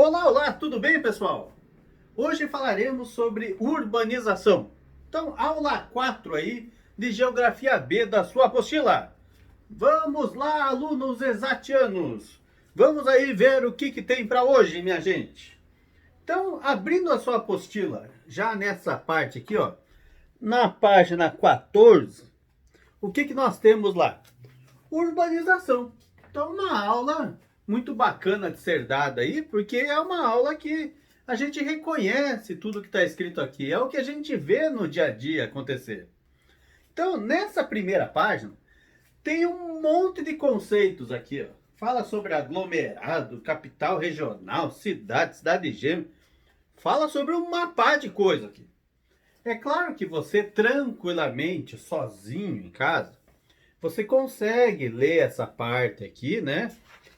Olá, olá, tudo bem, pessoal? Hoje falaremos sobre urbanização. Então, aula 4 aí de Geografia B da sua apostila. Vamos lá, alunos exatianos. Vamos aí ver o que tem para hoje, minha gente. Então, abrindo a sua apostila, já nessa parte aqui, ó, na página 14, o que nós temos lá? Urbanização. Então, uma aula muito bacana de ser dada aí, porque é uma aula que a gente reconhece tudo que está escrito aqui, é o que a gente vê no dia a dia acontecer. Então, nessa primeira página, tem um monte de conceitos aqui, ó. Fala sobre aglomerado, capital regional, cidade, cidade gêmea. Fala sobre uma pá de coisa aqui. É claro que você tranquilamente, sozinho em casa, você consegue ler essa parte aqui, né?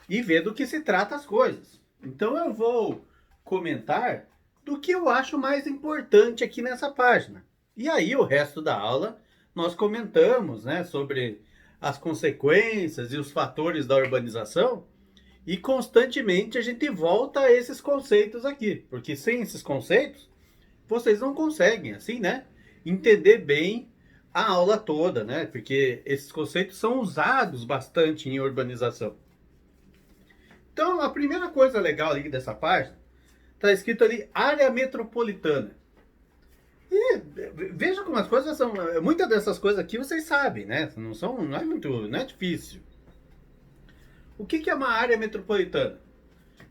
E ver do que se trata as coisas. Então eu vou comentar do que eu acho mais importante aqui nessa página. E aí o resto da aula nós comentamos, né, sobre as consequências e os fatores da urbanização. E constantemente a gente volta a esses conceitos aqui, porque sem esses conceitos vocês não conseguem, assim, né, entender bem a aula toda, né? Porque esses conceitos são usados bastante em urbanização. Então, a primeira coisa legal ali dessa página, está escrito ali área metropolitana. E veja como as coisas são. Muitas dessas coisas aqui vocês sabem, né? Não é difícil. O que é uma área metropolitana?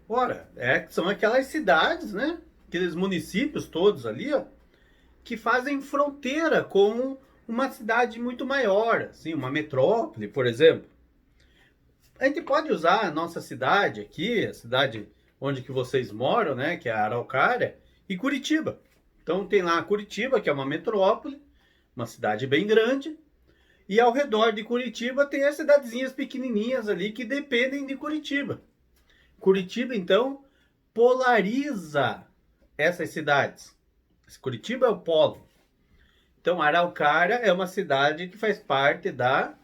Ora, são aquelas cidades, né? Aqueles municípios todos ali, ó, que fazem fronteira com uma cidade muito maior, assim, uma metrópole, por exemplo. A gente pode usar a nossa cidade aqui, a cidade onde que vocês moram, né, que é a Araucária, e Curitiba. Então tem lá Curitiba, que é uma metrópole, uma cidade bem grande, e ao redor de Curitiba tem as cidadezinhas pequenininhas ali que dependem de Curitiba. Curitiba, então, polariza essas cidades. Curitiba é o polo. Então, Araucária é uma cidade que faz parte da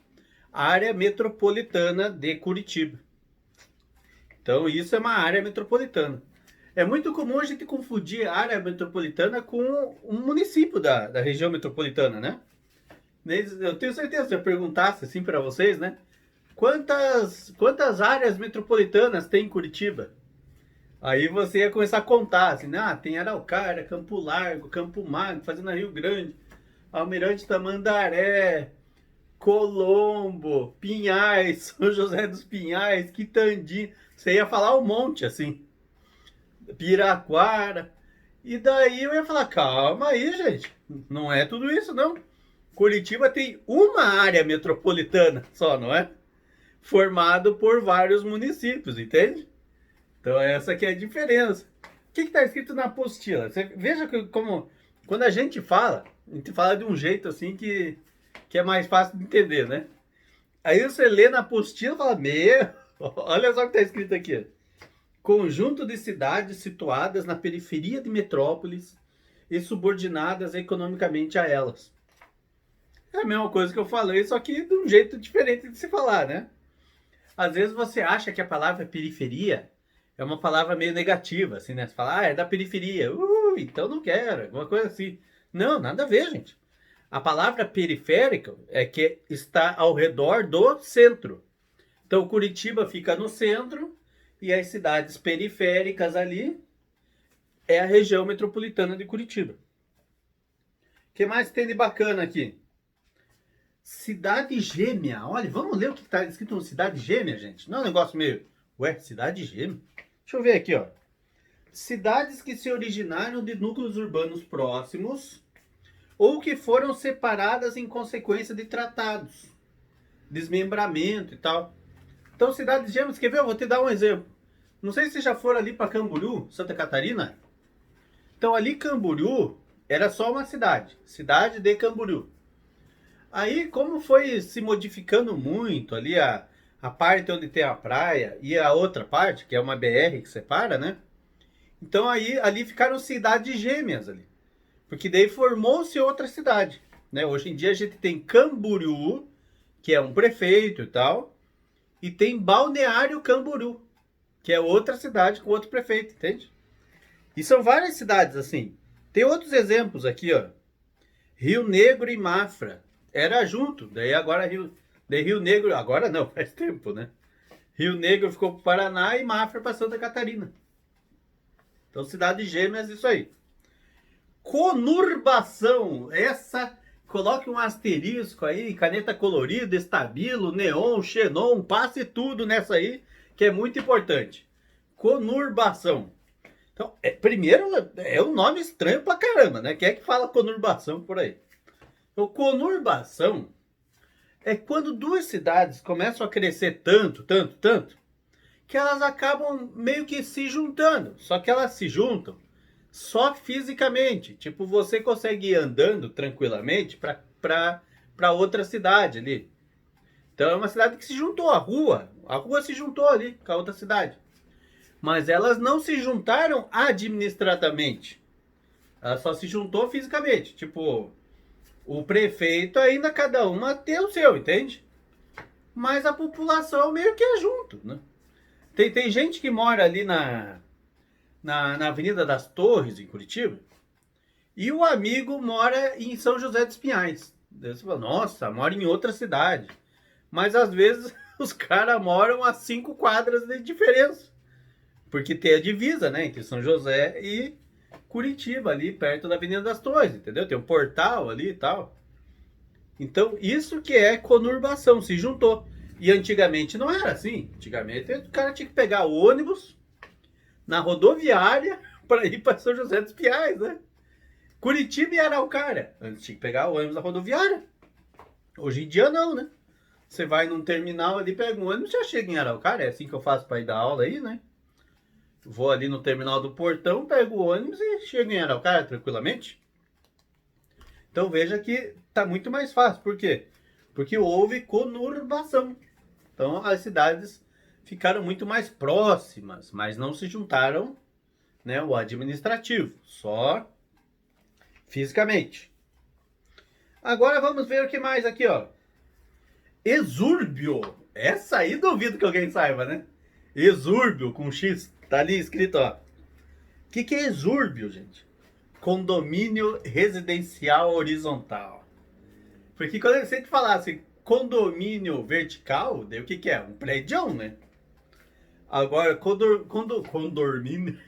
área metropolitana de Curitiba. Então, isso é uma área metropolitana. É muito comum a gente confundir a área metropolitana com um município da região metropolitana, né? Eu tenho certeza, se eu perguntasse assim para vocês, né? Quantas áreas metropolitanas tem em Curitiba? Aí você ia começar a contar, assim, tem Araucária, Campo Largo, Campo Magro, Fazenda Rio Grande, Almirante Tamandaré, Colombo, Pinhais, São José dos Pinhais, Quitandi. Você ia falar um monte, assim. Piraquara. E daí eu ia falar, calma aí, gente. Não é tudo isso, não. Curitiba tem uma área metropolitana só, não é? Formado por vários municípios, entende? Então essa aqui é a diferença. O que está escrito na apostila? Você veja como quando a gente fala de um jeito assim que é mais fácil de entender, né? Aí você lê na apostila e fala, olha só o que está escrito aqui. Conjunto de cidades situadas na periferia de metrópoles e subordinadas economicamente a elas. É a mesma coisa que eu falei, só que de um jeito diferente de se falar, né? Às vezes você acha que a palavra periferia é uma palavra meio negativa, assim, né? Você fala, é da periferia. Então não quero, alguma coisa assim. Não, nada a ver, gente. A palavra periférica é que está ao redor do centro. Então Curitiba fica no centro e as cidades periféricas ali é a região metropolitana de Curitiba. O que mais tem de bacana aqui? Cidade gêmea. Olha, vamos ler o que está escrito no cidade gêmea, gente. Não é um negócio meio... Ué, cidade gêmea? Deixa eu ver aqui, ó. Cidades que se originaram de núcleos urbanos próximos ou que foram separadas em consequência de tratados, desmembramento e tal. Então, cidades gêmeas, quer ver? Eu vou te dar um exemplo. Não sei se já foram ali para Camboriú, Santa Catarina. Então, ali Camboriú era só uma cidade. Cidade de Camboriú. Aí, como foi se modificando muito ali a parte onde tem a praia e a outra parte, que é uma BR que separa, né? Então, aí ali ficaram cidades gêmeas ali. Porque daí formou-se outra cidade, né? Hoje em dia a gente tem Camboriú, que é um prefeito e tal, e tem Balneário Camboriú, que é outra cidade com outro prefeito, entende? E são várias cidades assim. Tem outros exemplos aqui, ó. Rio Negro e Mafra. Era junto, daí Rio Negro, agora não, faz tempo, né? Rio Negro ficou para o Paraná e Mafra para Santa Catarina. Então, cidades gêmeas, isso aí. Conurbação, essa, coloque um asterisco aí, caneta colorida, estabilo, neon, xenon, passe tudo nessa aí, que é muito importante. Conurbação. Então, primeiro, é um nome estranho pra caramba, né? Quem é que fala conurbação por aí? Então, conurbação é quando duas cidades começam a crescer tanto, que elas acabam meio que se juntando. Só que elas se juntam só fisicamente. Tipo, você consegue ir andando tranquilamente para outra cidade ali. Então é uma cidade que se juntou, a rua se juntou ali com a outra cidade. Mas elas não se juntaram administrativamente. Ela só se juntou fisicamente. Tipo, o prefeito ainda cada uma tem o seu, entende? Mas a população meio que é junto, né? Tem gente que mora ali na Avenida das Torres, em Curitiba, e o amigo mora em São José dos Pinhais. Você fala, nossa, mora em outra cidade. Mas às vezes os caras moram a 5 quadras de diferença. Porque tem a divisa, né, entre São José e Curitiba, ali perto da Avenida das Torres, entendeu? Tem um portal ali e tal. Então, isso que é conurbação, se juntou. E antigamente não era assim. Antigamente o cara tinha que pegar o ônibus na rodoviária para ir para São José dos Pinhais, né? Curitiba e Araucária. Antes tinha que pegar o ônibus na rodoviária. Hoje em dia não, né? Você vai num terminal ali, pega um ônibus e já chega em Araucária. É assim que eu faço para ir dar aula aí, né? Vou ali no terminal do Portão, pego o ônibus e chego em Araucária tranquilamente. Então veja que tá muito mais fácil. Por quê? Porque houve conurbação. Então as cidades ficaram muito mais próximas, mas não se juntaram, né, o administrativo, só fisicamente. Agora vamos ver o que mais aqui, ó. Exúrbio. Essa aí duvido que alguém saiba, né? Exúrbio com X. Tá ali escrito, ó. O que é exúrbio, gente? Condomínio residencial horizontal. Porque quando você falasse condomínio vertical, daí o que é? Um prédio, né? Agora, condomínio,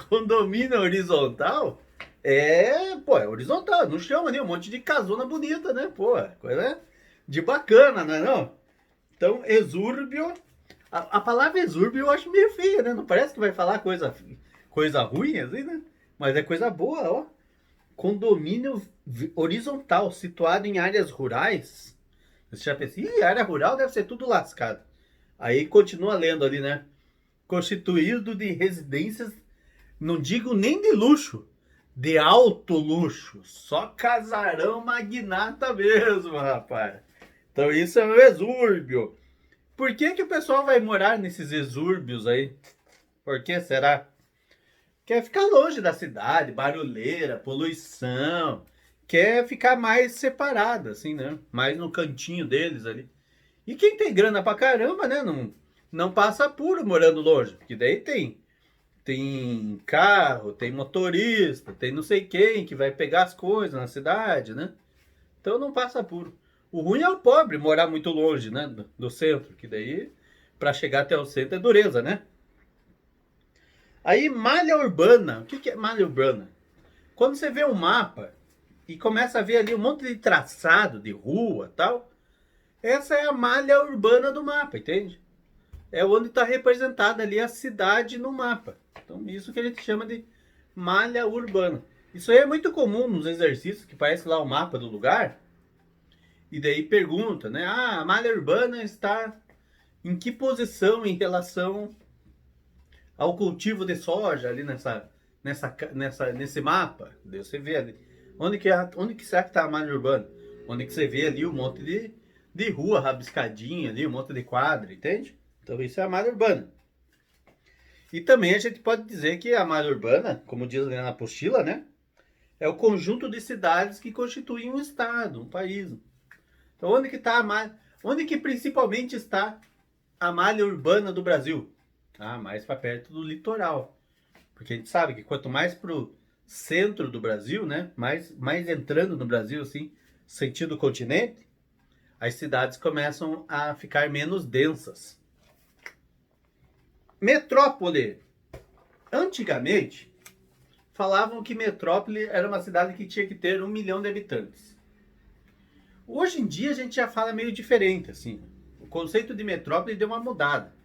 condomínio horizontal pô, é horizontal, no chão ali, um monte de casona bonita, né? Pô, coisa de bacana, né? Não? Então, exúrbio, a palavra exúrbio eu acho meio feia, né? Não parece que vai falar coisa ruim, assim, né? Mas é coisa boa, ó. Condomínio horizontal, situado em áreas rurais. Você já pensa, área rural deve ser tudo lascado. Aí continua lendo ali, né? Constituído de residências, não digo nem de luxo, de alto luxo. Só casarão magnata mesmo, rapaz. Então isso é um exúrbio. Por que o pessoal vai morar nesses exúrbios aí? Por que será? Quer ficar longe da cidade, barulheira, poluição. Quer ficar mais separado, assim, né? Mais no cantinho deles ali. E quem tem grana pra caramba, né? Não passa apuro morando longe. Porque daí tem carro, tem motorista, tem não sei quem que vai pegar as coisas na cidade, né? Então não passa apuro. O ruim é o pobre morar muito longe, né? Do centro. Que daí, pra chegar até o centro é dureza, né? Aí, malha urbana. O que é malha urbana? Quando você vê um mapa e começa a ver ali um monte de traçado de rua e tal, essa é a malha urbana do mapa, entende? É onde está representada ali a cidade no mapa. Então, isso que a gente chama de malha urbana. Isso aí é muito comum nos exercícios, que parece lá o mapa do lugar, e daí pergunta, né? Ah, a malha urbana está em que posição em relação ao cultivo de soja ali nesse mapa? Daí você vê ali. Onde que será que está a malha urbana? Onde que você vê ali um monte de rua rabiscadinha ali, um monte de quadra, entende? Então isso é a malha urbana. E também a gente pode dizer que a malha urbana, como diz ali na apostila, né? É o conjunto de cidades que constituem um estado, um país. Então onde que está a malha? Onde que principalmente está a malha urbana do Brasil? Ah, mais para perto do litoral. Porque a gente sabe que quanto mais pro centro do Brasil, né? Mais entrando no Brasil, assim, sentido continente, as cidades começam a ficar menos densas. Metrópole. Antigamente, falavam que metrópole era uma cidade que tinha que ter 1 milhão de habitantes. Hoje em dia a gente já fala meio diferente, assim. O conceito de metrópole deu uma mudada.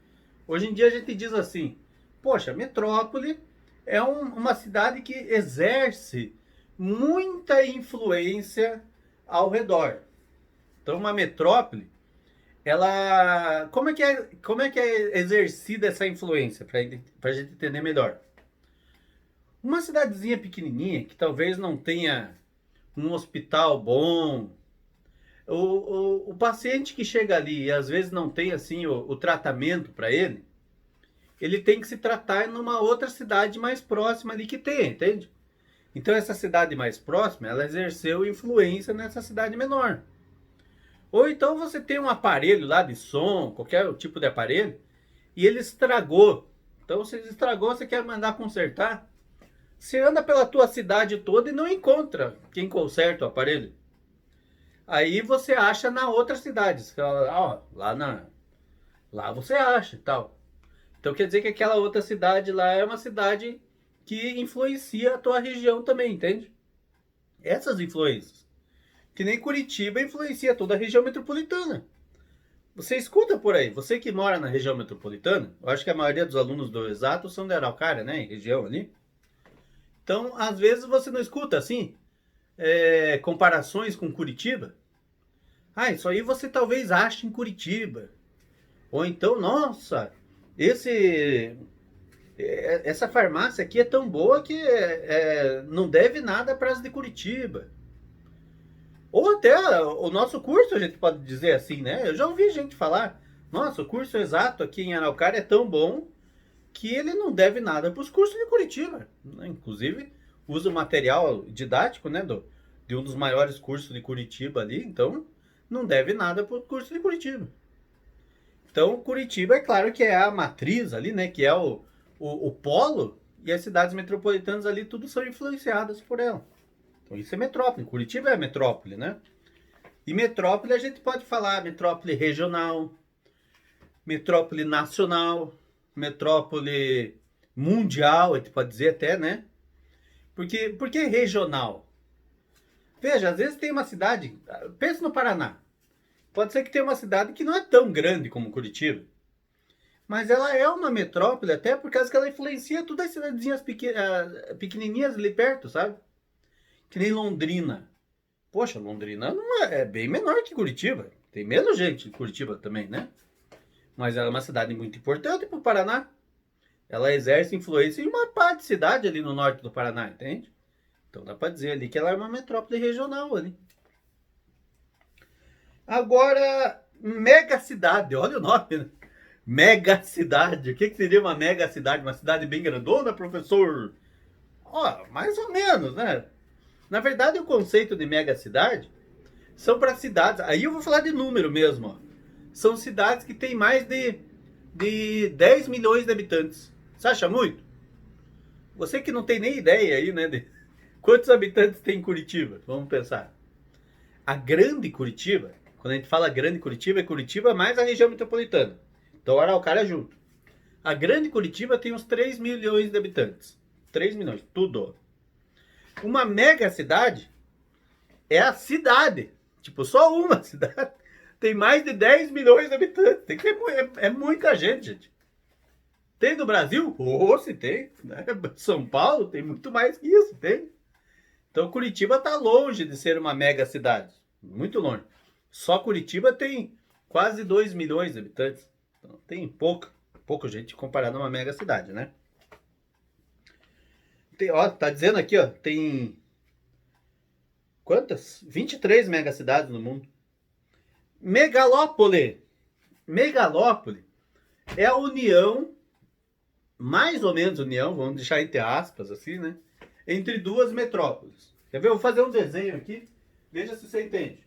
Hoje em dia a gente diz assim, poxa, metrópole é uma cidade que exerce muita influência ao redor. Então uma metrópole, ela... como é que é exercida essa influência, para a gente entender melhor? Uma cidadezinha pequenininha, que talvez não tenha um hospital bom, o paciente que chega ali e às vezes não tem assim o tratamento para ele tem que se tratar numa outra cidade mais próxima ali que tem, entende? Então essa cidade mais próxima, ela exerceu influência nessa cidade menor. Ou então você tem um aparelho lá de som, qualquer tipo de aparelho, e ele estragou. Então se ele estragou, você quer mandar consertar, você anda pela tua cidade toda e não encontra quem conserta o aparelho. Aí você acha na outra cidade. Você fala, ó, lá você acha e tal. Então quer dizer que aquela outra cidade lá é uma cidade que influencia a tua região também, entende? Essas influências. Que nem Curitiba influencia toda a região metropolitana. Você escuta por aí, você que mora na região metropolitana, eu acho que a maioria dos alunos do Exato são da Araucária, né? Em região ali. Então, às vezes você não escuta assim, comparações com Curitiba. Ah, isso aí você talvez ache em Curitiba. Ou então, nossa, esse essa farmácia aqui é tão boa que não deve nada para as de Curitiba. Ou até o nosso curso, a gente pode dizer assim, né? Eu já ouvi gente falar, nossa, o curso Exato aqui em Araucária é tão bom que ele não deve nada para os cursos de Curitiba. Inclusive, usa o material didático, né, de um dos maiores cursos de Curitiba ali, então não deve nada para o curso de Curitiba. Então, Curitiba, é claro que é a matriz ali, né? Que é o polo, e as cidades metropolitanas ali, tudo são influenciadas por ela. Então, isso é metrópole. Curitiba é metrópole, né? E metrópole, a gente pode falar metrópole regional, metrópole nacional, metrópole mundial, a gente pode dizer até, né? Por que regional? Veja, às vezes tem uma cidade, pensa no Paraná. Pode ser que tenha uma cidade que não é tão grande como Curitiba, mas ela é uma metrópole até por causa que ela influencia todas as cidadezinhas pequenininhas ali perto, sabe? Que nem Londrina. Poxa, Londrina não é bem menor que Curitiba. Tem menos gente que Curitiba também, né? Mas ela é uma cidade muito importante para o Paraná. Ela exerce influência em uma parte de cidade ali no norte do Paraná, entende? Então dá para dizer ali que ela é uma metrópole regional ali. Agora, mega cidade, olha o nome, né? Mega cidade. O que seria uma mega cidade? Uma cidade bem grandona, professor? Ó, mais ou menos, né? Na verdade, o conceito de mega cidade são para cidades. Aí eu vou falar de número mesmo, ó. São cidades que têm mais de 10 milhões de habitantes. Você acha muito? Você que não tem nem ideia aí, né? De quantos habitantes tem em Curitiba? Vamos pensar. A grande Curitiba, quando a gente fala grande Curitiba, é Curitiba mais a região metropolitana. Então Araucária junto. A grande Curitiba tem uns 3 milhões de habitantes. 3 milhões, tudo. Uma mega cidade é a cidade. Tipo, só uma cidade tem mais de 10 milhões de habitantes. Tem que é muita gente, gente. Tem do Brasil? Oh, se tem. Né? São Paulo tem muito mais que isso, tem. Então Curitiba está longe de ser uma mega cidade. Muito longe. Só Curitiba tem quase 2 milhões de habitantes. Então tem pouca gente comparado a uma mega cidade, né? Tem, ó, tá dizendo aqui, ó, tem quantas? 23 megacidades no mundo. Megalópole. Megalópole é a união, mais ou menos união, vamos deixar entre aspas assim, né? Entre duas metrópoles. Quer ver? Eu vou fazer um desenho aqui. Veja se você entende.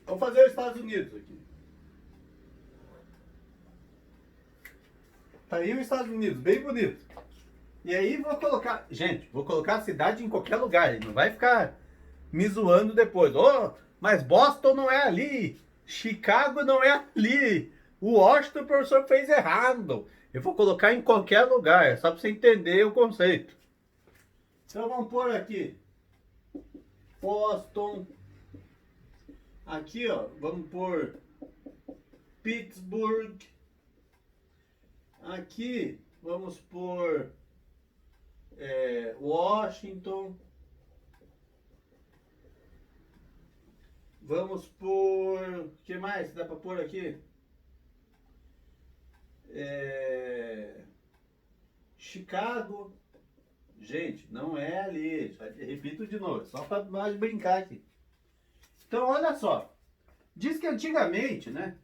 Vamos fazer os Estados Unidos aqui. Tá aí os Estados Unidos, bem bonito. E aí vou colocar, gente, vou colocar a cidade em qualquer lugar, não vai ficar me zoando depois. Oh, mas Boston não é ali, Chicago não é ali, o Washington o professor fez errado. Eu vou colocar em qualquer lugar, só para você entender o conceito. Então vamos pôr aqui, Boston, aqui ó, vamos pôr Pittsburgh, aqui vamos pôr Washington, vamos pôr, o que mais dá para pôr aqui? Chicago, gente, não é ali, repito de novo, só para nós brincar aqui. Então olha só, diz que antigamente, né,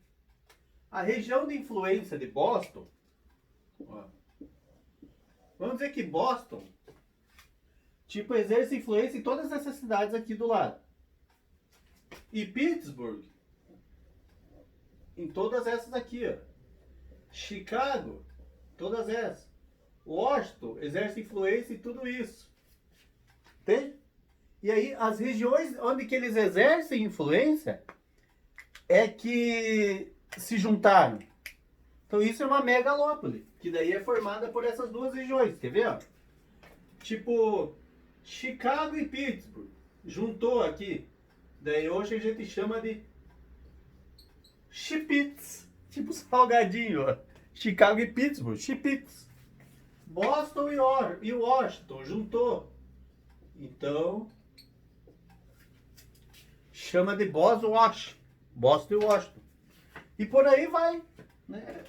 a região de influência de Boston, ó, vamos dizer que Boston, tipo, exerce influência em todas essas cidades aqui do lado. E Pittsburgh, em todas essas aqui, ó. Chicago, todas essas. Washington exerce influência em tudo isso. Entende? E aí, as regiões onde que eles exercem influência é que se juntaram. Então isso é uma megalópole, que daí é formada por essas duas regiões, quer ver? Ó? Tipo, Chicago e Pittsburgh, juntou aqui, daí hoje a gente chama de Chipits, tipo salgadinho, ó. Chicago e Pittsburgh, Chipits. Boston e Washington, juntou, então chama de Boston e Washington. E por aí vai, né?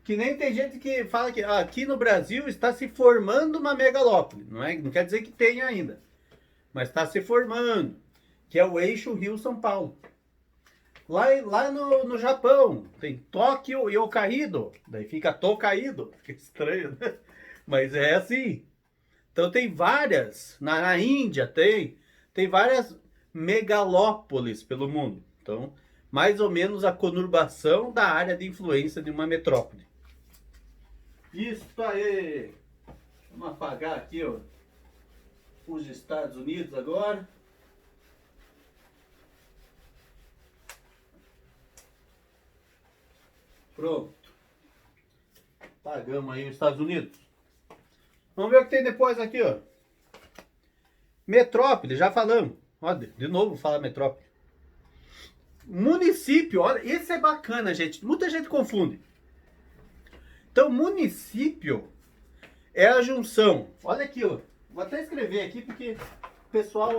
Que nem tem gente que fala que aqui no Brasil está se formando uma megalópole. Não quer dizer que tenha ainda. Mas está se formando. Que é o eixo Rio-São Paulo. Lá no Japão tem Tóquio e Hokkaido. Daí fica Tokaido. Fica estranho, né? Mas é assim. Então tem várias. Na Índia tem várias megalópolis pelo mundo. Então, mais ou menos a conurbação da área de influência de uma metrópole. Isso aí. Vamos apagar aqui, ó, os Estados Unidos agora. Pronto. Apagamos aí os Estados Unidos. Vamos ver o que tem depois aqui, ó. Metrópole, já falamos. Olha, de novo fala metrópole. Município, olha, esse é bacana, gente. Muita gente confunde. Então, município é a junção. Olha aqui, ó. Vou até escrever aqui porque o pessoal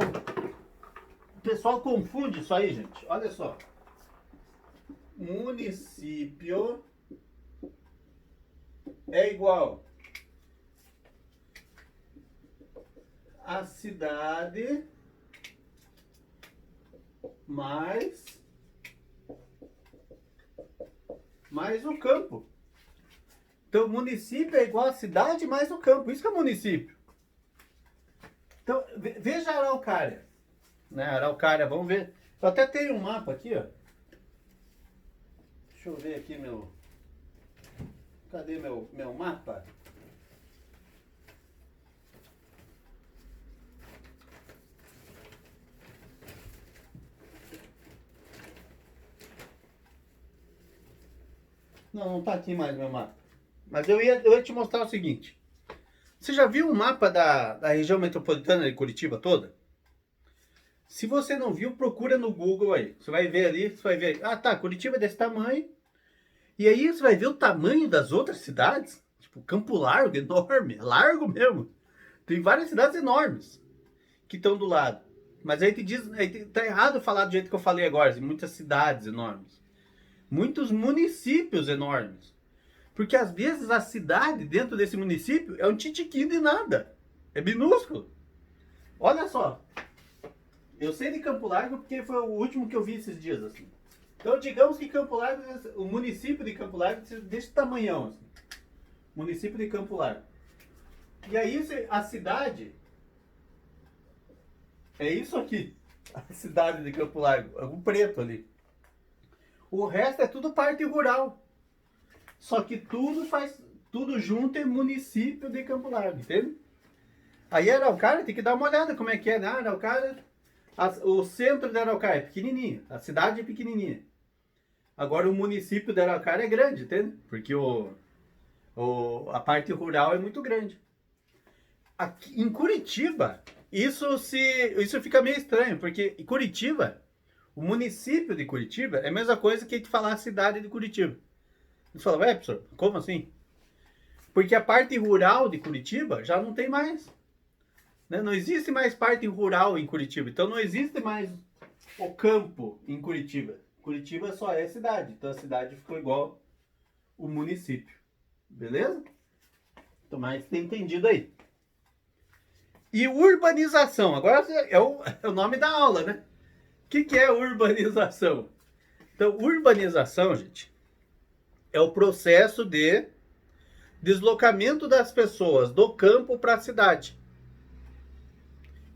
confunde isso aí, gente. Olha só. Município é igual a cidade mais o campo. Então, município é igual a cidade mais o campo. Isso que é município. Então, veja a Araucária. Né? Araucária, vamos ver. Eu até tenho um mapa aqui, ó. Deixa eu ver aqui meu... Cadê meu mapa? Não tá aqui mais meu mapa. Mas eu ia te mostrar o seguinte. Você já viu o mapa da região metropolitana de Curitiba toda? Se você não viu, procura no Google aí. Você vai ver ali, você vai ver. Ah, tá, Curitiba é desse tamanho. E aí você vai ver o tamanho das outras cidades. Tipo, Campo Largo, enorme. Largo mesmo. Tem várias cidades enormes que estão do lado. Mas aí tá errado falar do jeito que eu falei agora. Assim, muitas cidades enormes. Muitos municípios enormes. Porque às vezes a cidade dentro desse município é um titiquinho de nada. É minúsculo. Olha só. Eu sei de Campo Largo porque foi o último que eu vi esses dias, assim. Então digamos que Campo Largo, o município de Campo Largo desse tamanhão, assim. Município de Campo Largo. E aí a cidade é isso aqui. A cidade de Campo Largo. O preto ali. O resto é tudo parte rural. Só que tudo junto é município de Campo Largo, entende? Aí Araucária tem que dar uma olhada como é que é, né? Araucária, o centro de Araucária é pequenininho, a cidade é pequenininha. Agora o município de Araucária é grande, entende? Porque a parte rural é muito grande. Aqui, em Curitiba, isso fica meio estranho, porque em Curitiba, o município de Curitiba é a mesma coisa que a gente falar a cidade de Curitiba. Você fala, ué, professor, como assim? Porque a parte rural de Curitiba já não tem mais. Né? Não existe mais parte rural em Curitiba. Então não existe mais o campo em Curitiba. Curitiba só é cidade. Então a cidade ficou igual o município. Beleza? Então, mais tem entendido aí. E urbanização. Agora é o nome da aula, né? O que é urbanização? Então, urbanização, gente, é o processo de deslocamento das pessoas do campo para a cidade.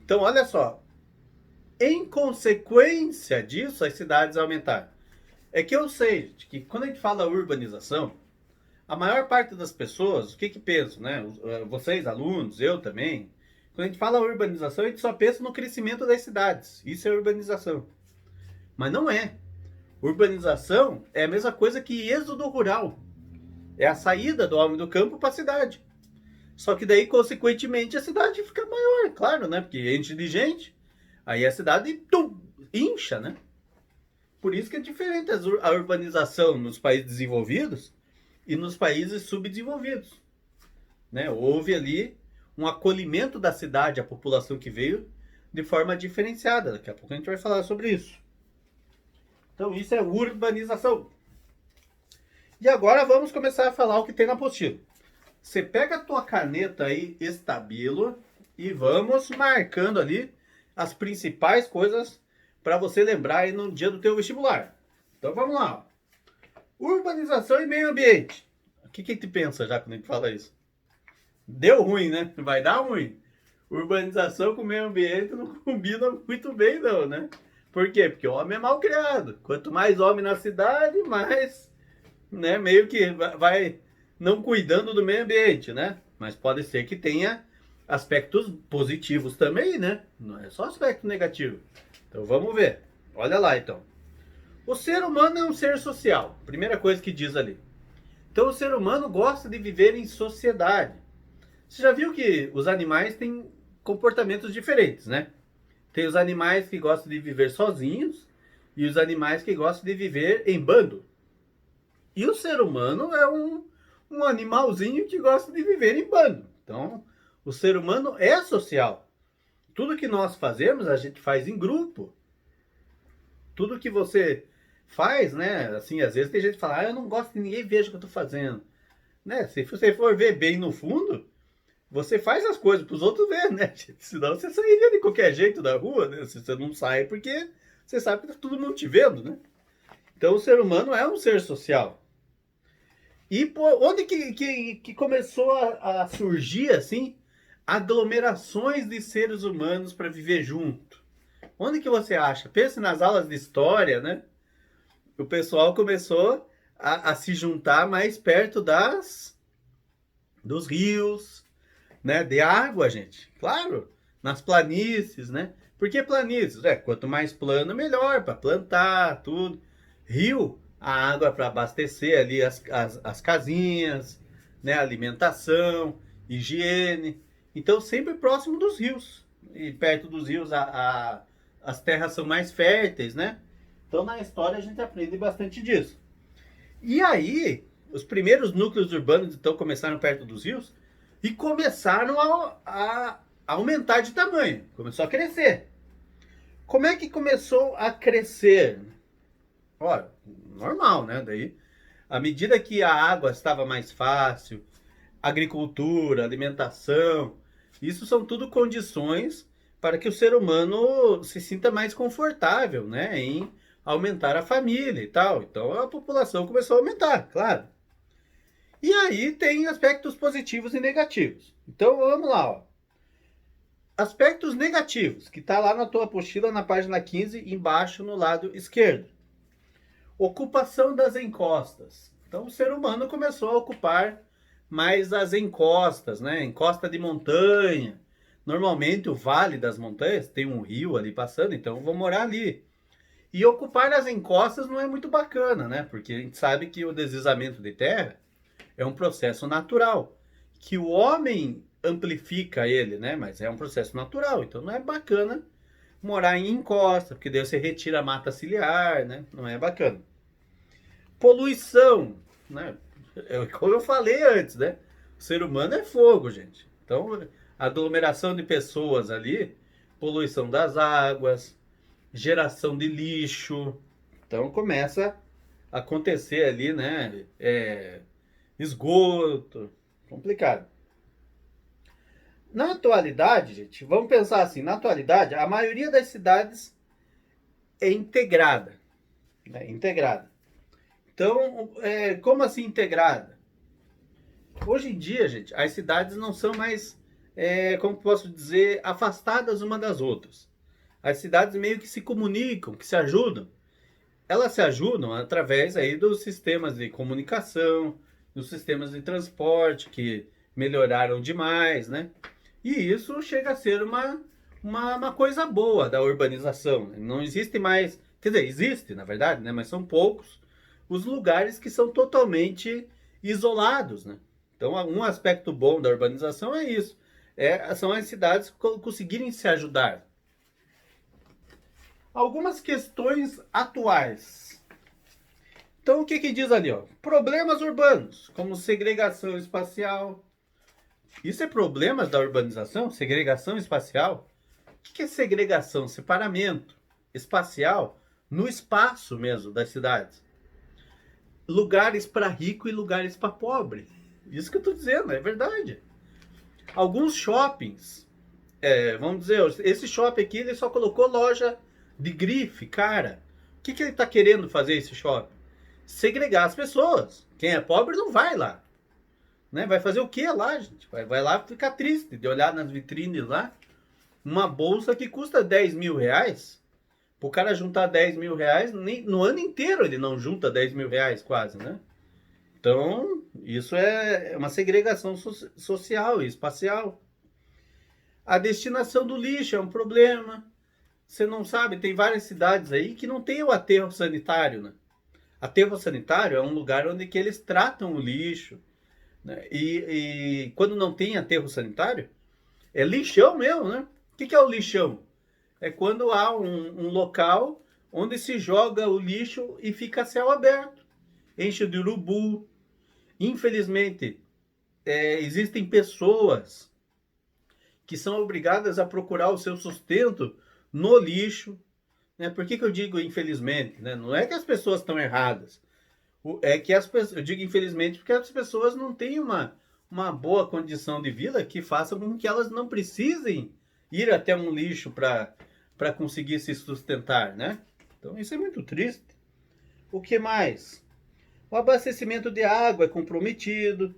Então, olha só. Em consequência disso, as cidades aumentaram. É que eu sei, gente, que quando a gente fala urbanização, a maior parte das pessoas, o que pensam, né? Vocês, alunos, eu também. Quando a gente fala urbanização, a gente só pensa no crescimento das cidades. Isso é urbanização. Mas não é. Urbanização é a mesma coisa que êxodo rural. É a saída do homem do campo para a cidade. Só que daí, consequentemente, a cidade fica maior, claro, né? Porque enche de gente, aí a cidade incha, né? Por isso que é diferente a urbanização nos países desenvolvidos e nos países subdesenvolvidos. Né? Houve ali um acolhimento da cidade, a população que veio, de forma diferenciada. Daqui a pouco a gente vai falar sobre isso. Então isso é urbanização. E agora vamos começar a falar o que tem na apostila. Você pega a tua caneta aí, estabilo, e vamos marcando ali as principais coisas para você lembrar aí no dia do teu vestibular. Então vamos lá. Urbanização e meio ambiente. O que a gente pensa já quando a gente fala isso? Deu ruim, né? Vai dar ruim. Urbanização com meio ambiente não combina muito bem não, né? Por quê? Porque o homem é mal criado. Quanto mais homem na cidade, mais, né, meio que vai não cuidando do meio ambiente, né? Mas pode ser que tenha aspectos positivos também, né? Não é só aspecto negativo. Então vamos ver. Olha lá então. O ser humano é um ser social. Primeira coisa que diz ali. Então o ser humano gosta de viver em sociedade. Você já viu que os animais têm comportamentos diferentes, né? Tem os animais que gostam de viver sozinhos e os animais que gostam de viver em bando. E o ser humano é um animalzinho que gosta de viver em bando. Então, o ser humano é social. Tudo que nós fazemos, a gente faz em grupo. Tudo que você faz, né? Assim, às vezes tem gente que fala, eu não gosto que ninguém veja o que eu estou fazendo. Né? Se você for ver bem no fundo, você faz as coisas para os outros verem, né? Senão você sairia de qualquer jeito da rua, né? Se você não sai porque você sabe que está todo mundo te vendo, né? Então o ser humano é um ser social. E onde que começou a surgir, assim, aglomerações de seres humanos para viver junto? Onde que você acha? Pense nas aulas de história, né? O pessoal começou a se juntar mais perto dos rios, né? De água, gente. Claro, nas planícies, né? Por que planícies? Quanto mais plano, melhor para plantar, tudo. Rio, a água para abastecer ali as casinhas, né? Alimentação, higiene. Então, sempre próximo dos rios. E perto dos rios, as terras são mais férteis, né? Então, na história, a gente aprende bastante disso. E aí, os primeiros núcleos urbanos, então, começaram perto dos rios e começaram a aumentar de tamanho. Começou a crescer. Como é que começou a crescer? Ora, normal, né? Daí, à medida que a água estava mais fácil, agricultura, alimentação, isso são tudo condições para que o ser humano se sinta mais confortável, né? Em aumentar a família e tal. Então a população começou a aumentar, claro. E aí tem aspectos positivos e negativos. Então vamos lá, ó. Aspectos negativos, que está lá na tua apostila, na página 15, embaixo no lado esquerdo. Ocupação das encostas. Então o ser humano começou a ocupar mais as encostas, né? Encosta de montanha. Normalmente o vale das montanhas tem um rio ali passando, então eu vou morar ali. E ocupar as encostas não é muito bacana, né? Porque a gente sabe que o deslizamento de terra é um processo natural, que o homem amplifica ele, né? Mas é um processo natural, então não é bacana morar em encosta, porque daí você retira a mata ciliar, né? Não é bacana. Poluição, né? Como eu falei antes, né? O ser humano é fogo, gente. Então, aglomeração de pessoas ali, poluição das águas, geração de lixo. Então começa a acontecer ali, né? Esgoto, complicado. Na atualidade, gente, vamos pensar assim, na atualidade, a maioria das cidades é integrada, né? Integrada. Então, como assim integrada? Hoje em dia, gente, as cidades não são mais, como posso dizer, afastadas uma das outras. As cidades meio que se comunicam, que se ajudam. Elas se ajudam através aí dos sistemas de comunicação, dos sistemas de transporte que melhoraram demais, né? E isso chega a ser uma coisa boa da urbanização, né? Não existe mais, quer dizer, existe na verdade, né? Mas são poucos os lugares que são totalmente isolados, né? Então, um aspecto bom da urbanização é isso. São as cidades conseguirem se ajudar. Algumas questões atuais. Então, o que que diz ali, ó? Problemas urbanos, como segregação espacial. Isso é problemas da urbanização? Segregação espacial? O que que é segregação? Separamento espacial no espaço mesmo das cidades. Lugares para rico e lugares para pobre. Isso que eu estou dizendo, é verdade. Alguns shoppings, vamos dizer, esse shopping aqui ele só colocou loja de grife, cara. O que que ele está querendo fazer esse shopping? Segregar as pessoas. Quem é pobre não vai lá. Né? Vai fazer o que lá, gente? Vai lá ficar triste de olhar nas vitrines lá. Uma bolsa que custa 10 mil reais. Para o cara juntar 10 mil reais, no ano inteiro ele não junta 10 mil reais quase, né? Então, isso é uma segregação social e espacial. A destinação do lixo é um problema. Você não sabe, tem várias cidades aí que não tem o aterro sanitário, né? Aterro sanitário é um lugar onde que eles tratam o lixo, né? E quando não tem aterro sanitário, é lixão mesmo, né? O que que é o lixão? É quando há um local onde se joga o lixo e fica a céu aberto. Enche de urubu. Infelizmente, existem pessoas que são obrigadas a procurar o seu sustento no lixo. Né? Por que que eu digo infelizmente? Né? Não é que as pessoas estão erradas. É que as pessoas, eu digo infelizmente porque as pessoas não têm uma boa condição de vida que faça com que elas não precisem ir até um lixo para conseguir se sustentar, né? Então isso é muito triste. O que mais? O abastecimento de água é comprometido,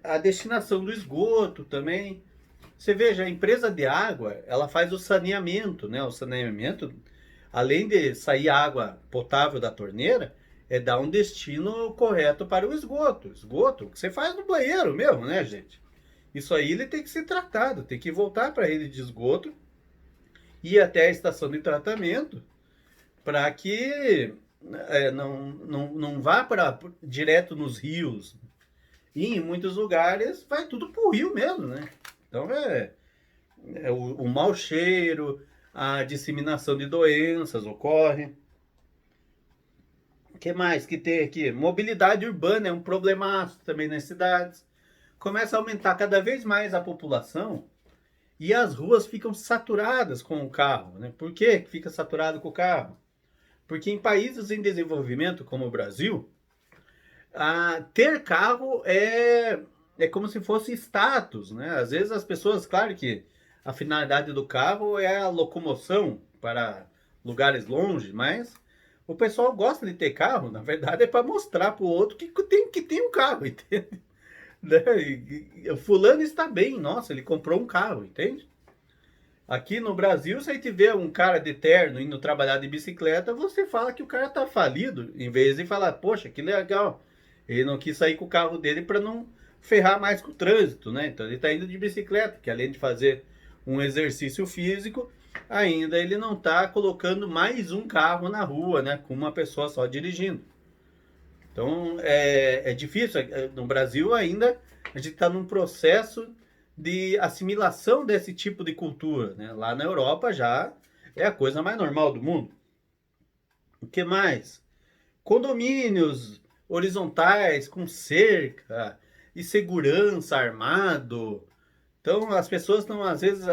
a destinação do esgoto também. Você veja, a empresa de água, ela faz o saneamento, né? O saneamento, além de sair água potável da torneira, dar um destino correto para o esgoto. Esgoto, que você faz no banheiro mesmo, né, gente? Isso aí ele tem que ser tratado, tem que voltar para a rede de esgoto, ir até a estação de tratamento, para que não vá direto nos rios. E em muitos lugares vai tudo para o rio mesmo, né? Então o mau cheiro, a disseminação de doenças ocorre. O que mais que tem aqui? Mobilidade urbana é um problemaço também nas cidades. Começa a aumentar cada vez mais a população e as ruas ficam saturadas com o carro, né? Por que fica saturado com o carro? Porque em países em desenvolvimento como o Brasil, ter carro é como se fosse status, né? Às vezes as pessoas, claro que a finalidade do carro é a locomoção para lugares longe, mas o pessoal gosta de ter carro, na verdade é para mostrar para o outro que tem um carro, entende? Né? O fulano está bem, nossa, ele comprou um carro, entende? Aqui no Brasil, se a gente vê um cara de terno indo trabalhar de bicicleta, você fala que o cara tá falido, em vez de falar, poxa, que legal, Ele não quis sair com o carro dele para não ferrar mais com o trânsito, né? Então ele está indo de bicicleta, que além de fazer um exercício físico, ainda ele não está colocando mais um carro na rua, né? Com uma pessoa só dirigindo. Então é difícil. No Brasil ainda a gente está num processo de assimilação desse tipo de cultura, né? Lá na Europa já é a coisa mais normal do mundo. O que mais? Condomínios horizontais com cerca e segurança armado. Então as pessoas estão às vezes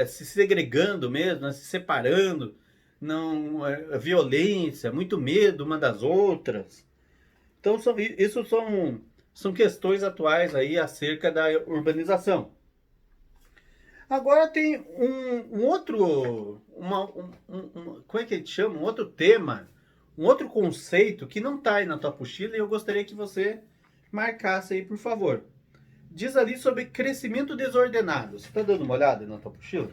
se segregando mesmo, né? Se separando, não violência, muito medo uma das outras. Então isso são questões atuais aí acerca da urbanização. Agora tem um outro, como é que a gente chama? Um outro tema, um outro conceito que não está aí na tua apostila e eu gostaria que você marcasse aí, por favor. Diz ali sobre crescimento desordenado. Você está dando uma olhada na tua apostila?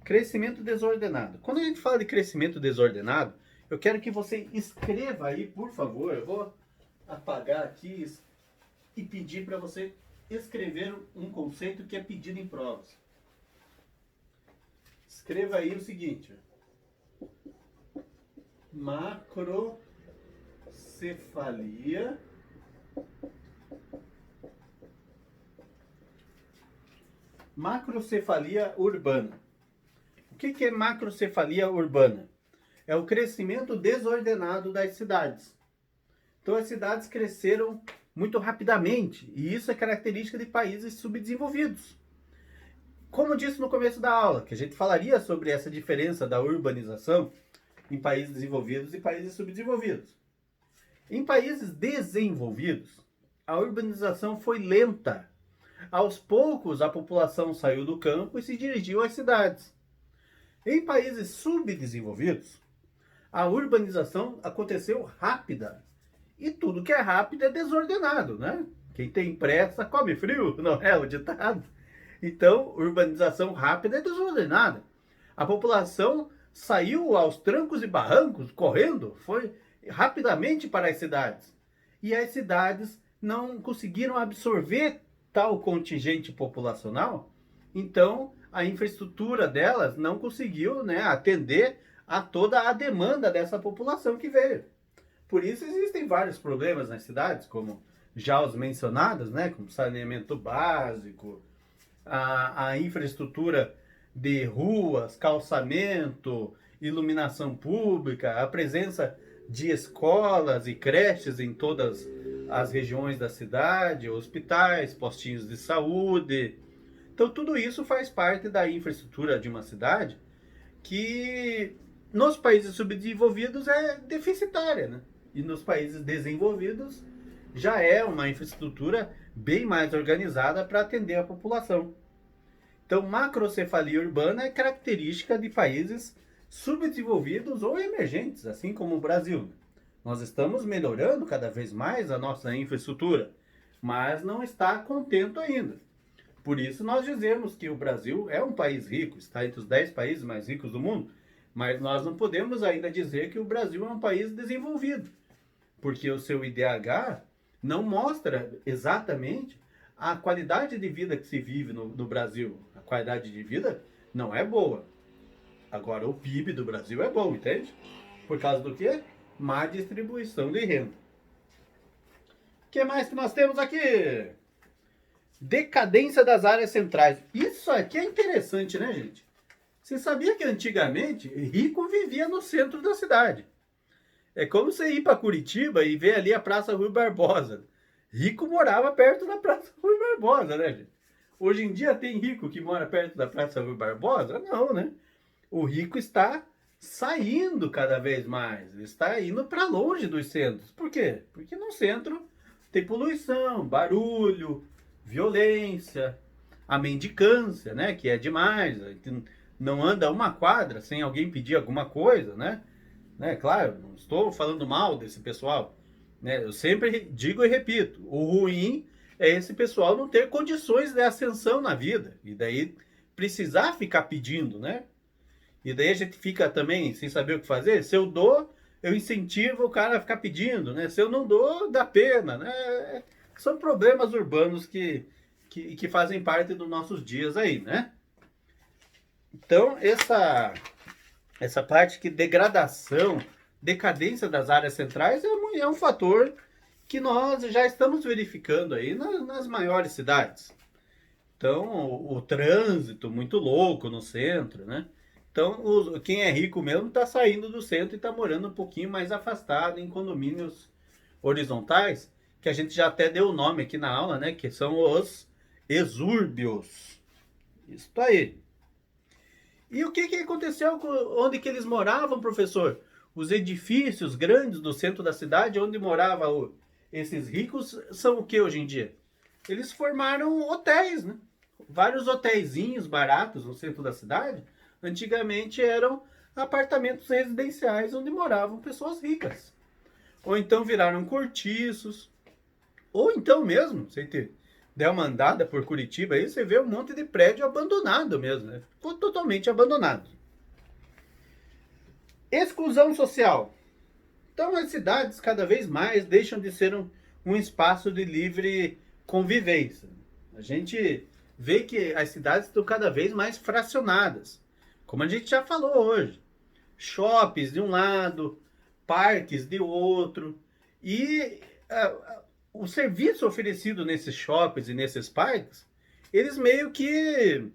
Crescimento desordenado. Quando a gente fala de crescimento desordenado, eu quero que você escreva aí, por favor. Eu vou apagar aqui e pedir para você escrever um conceito que é pedido em provas. Escreva aí o seguinte: macrocefalia urbana. O que é macrocefalia urbana? É o crescimento desordenado das cidades. Então as cidades cresceram muito rapidamente e isso é característica de países subdesenvolvidos. Como disse no começo da aula, que a gente falaria sobre essa diferença da urbanização em países desenvolvidos e países subdesenvolvidos. Em países desenvolvidos, a urbanização foi lenta. Aos poucos, a população saiu do campo e se dirigiu às cidades. Em países subdesenvolvidos, a urbanização aconteceu rápida. E tudo que é rápido é desordenado, né? Quem tem pressa come frio, não é o ditado? Então, urbanização rápida é desordenada. A população saiu aos trancos e barrancos, correndo, foi rapidamente para as cidades. E as cidades não conseguiram absorver tal contingente populacional, então a infraestrutura delas não conseguiu, né, atender a toda a demanda dessa população que veio. Por isso existem vários problemas nas cidades, como já os mencionados, né, como saneamento básico, a infraestrutura de ruas, calçamento, iluminação pública, a presença de escolas e creches em todas as regiões da cidade, hospitais, postinhos de saúde. Então tudo isso faz parte da infraestrutura de uma cidade que nos países subdesenvolvidos é deficitária, né? E nos países desenvolvidos já é uma infraestrutura bem mais organizada para atender a população. Então, macrocefalia urbana é característica de países subdesenvolvidos ou emergentes, assim como o Brasil. Nós estamos melhorando cada vez mais a nossa infraestrutura, mas não está contento ainda. Por isso nós dizemos que o Brasil é um país rico, está entre os 10 países mais ricos do mundo, mas nós não podemos ainda dizer que o Brasil é um país desenvolvido, porque o seu IDH não mostra exatamente a qualidade de vida que se vive no Brasil. A qualidade de vida não é boa. Agora, o PIB do Brasil é bom, entende? Por causa do quê? Má distribuição de renda. O que mais que nós temos aqui? Decadência das áreas centrais. Isso aqui é interessante, né, gente? Você sabia que antigamente rico vivia no centro da cidade? É como você ir para Curitiba e ver ali a Praça Rui Barbosa. Rico morava perto da Praça Rui Barbosa, né, gente? Hoje em dia tem rico que mora perto da Praça Rui Barbosa? Não, né? O rico está saindo cada vez mais, está indo para longe dos centros. Por quê? Porque no centro tem poluição, barulho, violência, a mendicância, né? Que é demais. Não anda uma quadra sem alguém pedir alguma coisa, né? Claro, não estou falando mal desse pessoal, né? Eu sempre digo e repito, o ruim é esse pessoal não ter condições de ascensão na vida. E daí precisar ficar pedindo, né? E daí a gente fica também sem saber o que fazer. Se eu dou, eu incentivo o cara a ficar pedindo, né? Se eu não dou, dá pena, né? São problemas urbanos que fazem parte dos nossos dias aí, né? Então, essa parte que degradação, decadência das áreas centrais é um fator que nós já estamos verificando aí nas maiores cidades. Então, o trânsito muito louco no centro, né? Então, quem é rico mesmo está saindo do centro e está morando um pouquinho mais afastado em condomínios horizontais, que a gente já até deu o nome aqui na aula, né? Que são os exúrbios. Isso aí. E o que aconteceu onde que eles moravam, professor? Os edifícios grandes do centro da cidade, onde moravam esses ricos, são o que hoje em dia? Eles formaram hotéis, né? Vários hotéisinhos baratos no centro da cidade, antigamente eram apartamentos residenciais onde moravam pessoas ricas. Ou então viraram cortiços, ou então mesmo, você der uma andada por Curitiba aí, você vê um monte de prédio abandonado mesmo, né? Ficou totalmente abandonado. Exclusão social. Então as cidades cada vez mais deixam de ser um espaço de livre convivência. A gente vê que as cidades estão cada vez mais fracionadas, como a gente já falou hoje. Shoppings de um lado, parques de outro, e o serviço oferecido nesses shoppings e nesses parques, eles meio que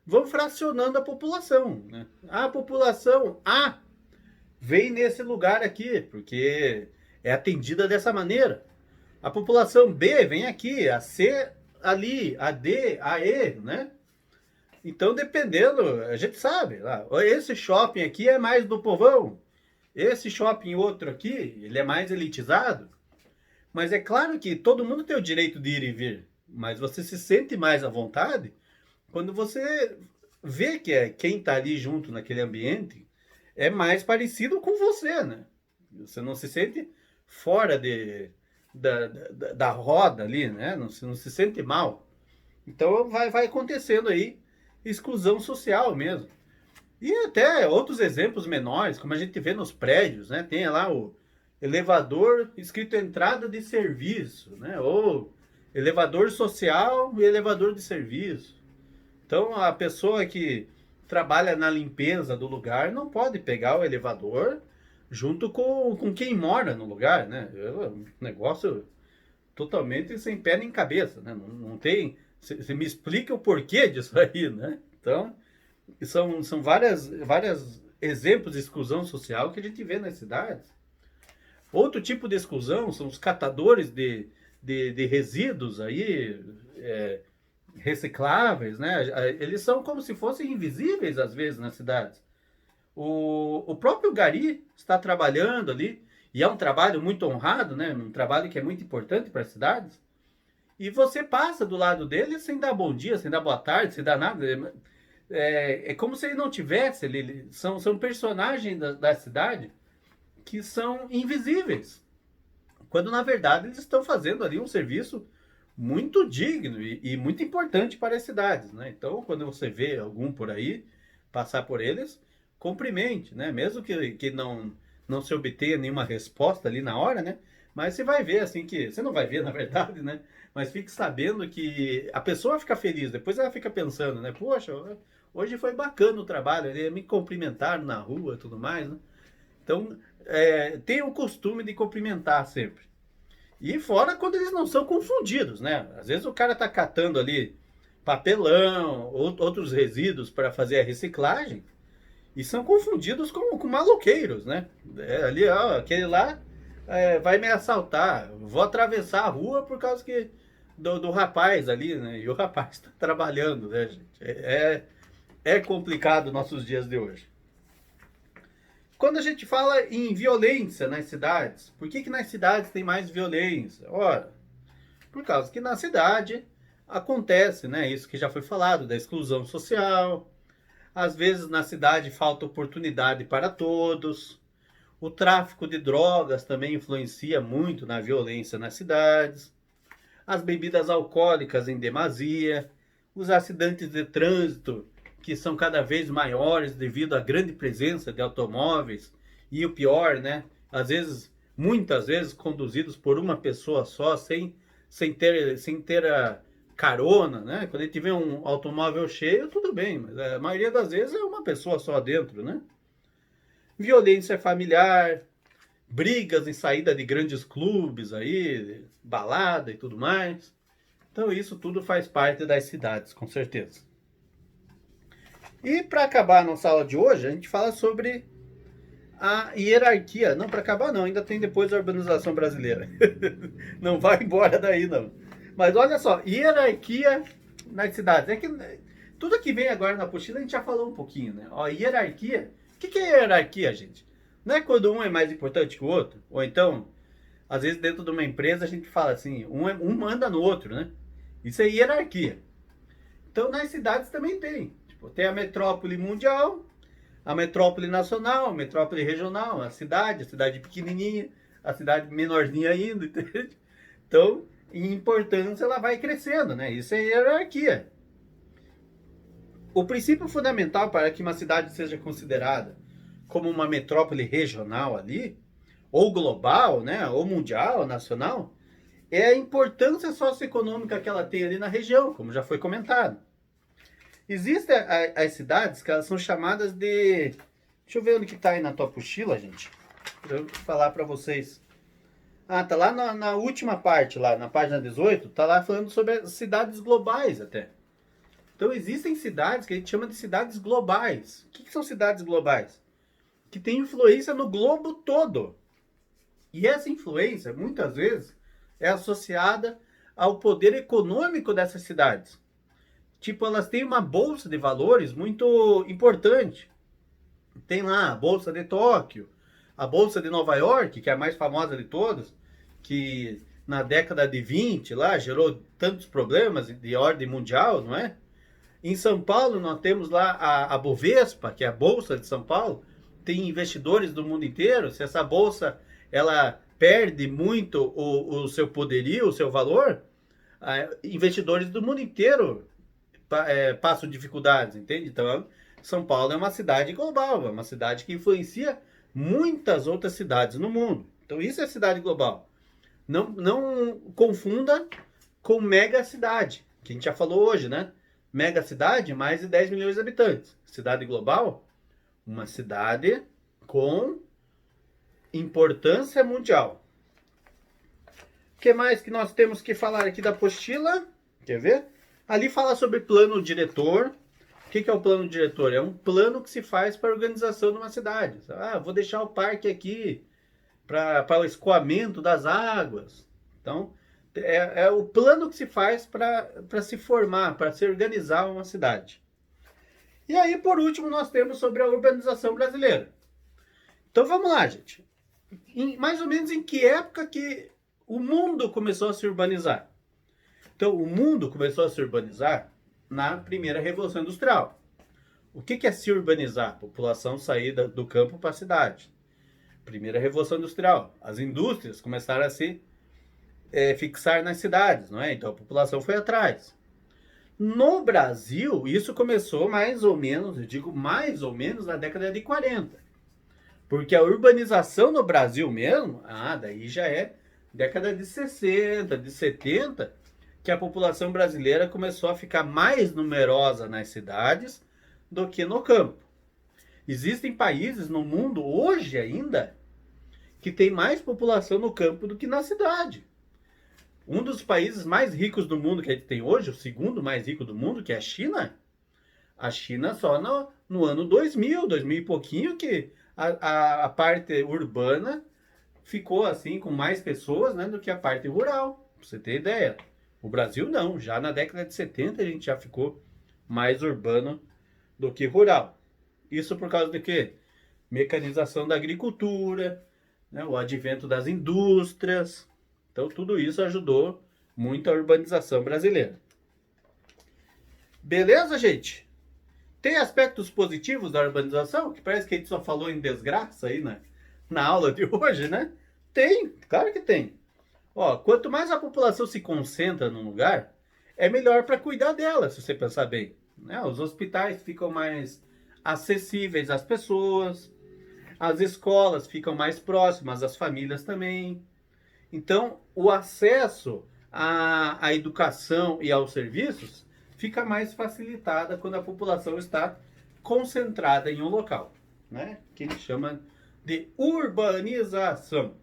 vão fracionando a população, né? A população A vem nesse lugar aqui, porque é atendida dessa maneira. A população B vem aqui, a C ali, a D, a E, né? Então, dependendo, a gente sabe, esse shopping aqui é mais do povão, esse shopping outro aqui, ele é mais elitizado. Mas é claro que todo mundo tem o direito de ir e vir, mas você se sente mais à vontade quando você vê que quem está ali junto naquele ambiente é mais parecido com você, né? Você não se sente fora da roda ali, né? Não se sente mal. Então vai acontecendo aí exclusão social mesmo. E até outros exemplos menores, como a gente vê nos prédios, né? Tem lá o elevador escrito entrada de serviço, né? Ou elevador social e elevador de serviço. Então a pessoa que trabalha na limpeza do lugar não pode pegar o elevador junto com quem mora no lugar, né? É um negócio totalmente sem pé nem cabeça, né? Não tem. Você me explica o porquê disso aí, né? Então, são várias exemplos de exclusão social que a gente vê nas cidades. Outro tipo de exclusão são os catadores de resíduos aí, recicláveis, né? Eles são como se fossem invisíveis às vezes nas cidades. O próprio gari está trabalhando ali, e é um trabalho muito honrado, né? Um trabalho que é muito importante para as cidades. E você passa do lado dele sem dar bom dia, sem dar boa tarde, sem dar nada. É como se ele não tivesse. São personagens da cidade que são invisíveis. Quando na verdade eles estão fazendo ali um serviço muito digno e muito importante para as cidades, né? Então, quando você vê algum por aí passar por eles, cumprimente, né? Mesmo que não se obtenha nenhuma resposta ali na hora, né? Mas você vai ver assim que você não vai ver na verdade, né? Mas fique sabendo que a pessoa fica feliz, depois ela fica pensando, né? Poxa, hoje foi bacana o trabalho, eles me cumprimentaram na rua e tudo mais, né? Então, tem o costume de cumprimentar sempre. E fora quando eles não são confundidos, né? Às vezes o cara tá catando ali papelão, outros resíduos para fazer a reciclagem e são confundidos com maloqueiros, né? Ali, ó, aquele lá vai me assaltar, vou atravessar a rua por causa do rapaz ali, né? E o rapaz está trabalhando, né, gente? É complicado nossos dias de hoje. Quando a gente fala em violência nas cidades, por que nas cidades tem mais violência? Ora, por causa que na cidade acontece, né, isso que já foi falado, da exclusão social. Às vezes na cidade falta oportunidade para todos. O tráfico de drogas também influencia muito na violência nas cidades. As bebidas alcoólicas em demasia. Os acidentes de trânsito, que são cada vez maiores devido à grande presença de automóveis. E o pior, né? às vezes, muitas vezes, conduzidos por uma pessoa só, sem ter a carona, né? Quando a gente vê um automóvel cheio, tudo bem, mas a maioria das vezes é uma pessoa só dentro, né? Violência familiar, brigas em saída de grandes clubes aí, balada e tudo mais. Então isso tudo faz parte das cidades, com certeza. E para acabar a nossa aula de hoje, a gente fala sobre a hierarquia. Não, para acabar não, ainda tem depois a urbanização brasileira. Não vai embora daí não. Mas olha só, hierarquia nas cidades. É que tudo que vem agora na apostila a gente já falou um pouquinho, né? Ó, hierarquia. O que é hierarquia, gente? Não é quando um é mais importante que o outro? Ou então, às vezes dentro de uma empresa a gente fala assim, um manda no outro, né? Isso é hierarquia. Então nas cidades também tem. Tipo, tem a metrópole mundial, a metrópole nacional, a metrópole regional, a cidade pequenininha, a cidade menorzinha ainda, entende? Então, em importância ela vai crescendo, né? Isso é hierarquia. O princípio fundamental para que uma cidade seja considerada como uma metrópole regional ali, ou global, né, ou mundial, ou nacional, é a importância socioeconômica que ela tem ali na região, como já foi comentado. Existem as cidades que elas são chamadas de... Deixa eu ver onde que está aí na tua apostila, gente. Para eu falar para vocês. Ah, tá lá na última parte, lá na página 18, tá lá falando sobre as cidades globais até. Então existem cidades que a gente chama de cidades globais. O que são cidades globais? Que têm influência no globo todo. E essa influência, muitas vezes, é associada ao poder econômico dessas cidades. Tipo, elas têm uma bolsa de valores muito importante. Tem lá a bolsa de Tóquio, a bolsa de Nova York, que é a mais famosa de todas, que na década de 20 lá gerou tantos problemas de ordem mundial, não é? Em São Paulo nós temos lá a Bovespa, que é a bolsa de São Paulo, tem investidores do mundo inteiro. Se essa bolsa ela perde muito o seu poderio, o seu valor, investidores do mundo inteiro passam dificuldades, entende? Então, São Paulo é uma cidade global, é uma cidade que influencia muitas outras cidades no mundo. Então, isso é cidade global. Não confunda com mega cidade, que a gente já falou hoje, né? Mega cidade, mais de 10 milhões de habitantes. Cidade global, uma cidade com importância mundial. O que mais que nós temos que falar aqui da apostila? Quer ver? Ali fala sobre plano diretor. O que é o plano diretor? É um plano que se faz para a organização de uma cidade. Ah, vou deixar o parque aqui para o escoamento das águas. Então, é o plano que se faz para se formar, para se organizar uma cidade. E aí, por último, nós temos sobre a urbanização brasileira. Então, vamos lá, gente. Mais ou menos em que época que o mundo começou a se urbanizar? Então, o mundo começou a se urbanizar na primeira Revolução Industrial. O que é se urbanizar? A população sair do campo para a cidade. Primeira Revolução Industrial. As indústrias começaram a se fixar nas cidades, não é? Então, a população foi atrás. No Brasil, isso começou mais ou menos, eu digo mais ou menos, na década de 40. Porque a urbanização no Brasil mesmo, daí já é década de 60, de 70, que a população brasileira começou a ficar mais numerosa nas cidades do que no campo. Existem países no mundo, hoje ainda, que tem mais população no campo do que na cidade. Um dos países mais ricos do mundo que a gente tem hoje, o segundo mais rico do mundo, que é a China só no ano 2000 e pouquinho, que a parte urbana ficou assim com mais pessoas, né, do que a parte rural, pra você ter ideia. O Brasil não, já na década de 70 a gente já ficou mais urbano do que rural. Isso por causa de quê? Mecanização da agricultura, né, o advento das indústrias. Então tudo isso ajudou muito a urbanização brasileira. Beleza, gente? Tem aspectos positivos da urbanização, que parece que a gente só falou em desgraça aí na aula de hoje, né? Tem, claro que tem. Ó, quanto mais a população se concentra num lugar, é melhor para cuidar dela, se você pensar bem. Né? Os hospitais ficam mais acessíveis às pessoas, as escolas ficam mais próximas, as famílias também. Então, o acesso à educação e aos serviços fica mais facilitada quando a população está concentrada em um local, né? Que ele chama de urbanização.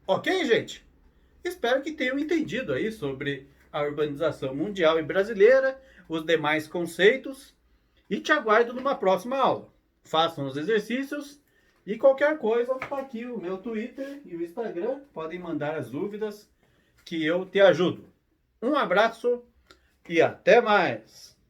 Ok, gente? Espero que tenham entendido aí sobre a urbanização mundial e brasileira, os demais conceitos, e te aguardo numa próxima aula. Façam os exercícios e qualquer coisa, está aqui o meu Twitter e o Instagram. Podem mandar as dúvidas que eu te ajudo. Um abraço e até mais!